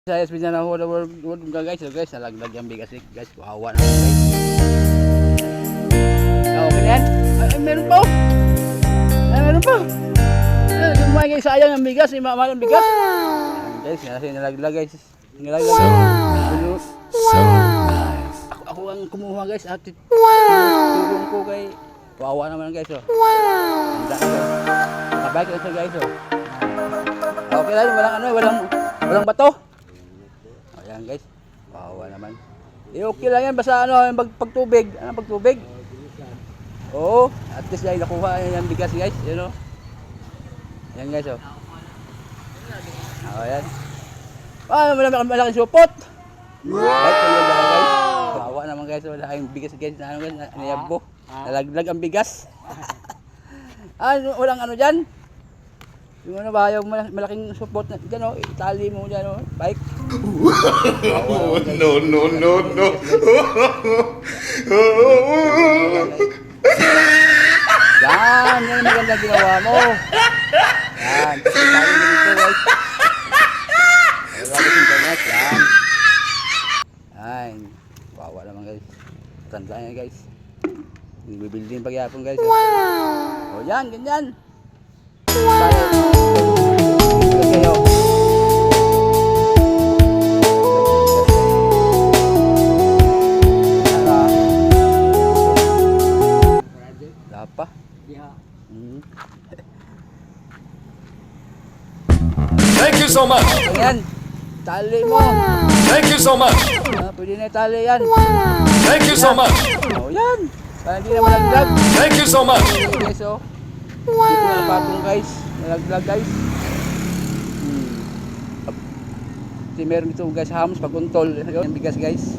Saya sebenarnya na wala guys, so guys, nalaglag yung bigas guys, kawawa na guys. Okay na yan? Ay, meron pa oh. Ay, meron pa. Ay, dumay guys, sayang ang bigas, mahal ang bigas. Ayan, guys, kasi nalaglag guys. Nalaglag. Ako ang kumuha guys, at tulong ko kay kawawa naman guys oh. Handa na guys. Nakabike lang siya guys oh. Okay lang, walang bato. Ayan guys, kawawa naman. Okay lang yan, basta pagtubig. Ano pagtubig? Oo, at least ay nakuha yung bigas guys, yun o. Ayan guys o. Ayan. Malaking supot. Guys, kawawa naman guys, wala kayong bigas guys, nayabo. Nalaglag ang bigas. Walang dyan. Yung ba, yung malaking support na dyan o, itali mo dyan o, bike. No. Yan ang magandang ginawa mo. Yan, kasi tayo dito guys. Wala ko yung ganyan, yan. Yan, wawa naman guys. Tandaan yan guys. Bibilding pagyapon guys. O yan, ganyan. Apa? Ya. Thank you so much. Ayan, tali mo. Thank you so much. Pwede na tali yan. Thank you so much. O yan, para hindi na malaglag. Thank you so much. Guys o. Dito na napatong guys. Nalaglag guys. Kasi meron dito guys hams pag untol. Yung bigas guys.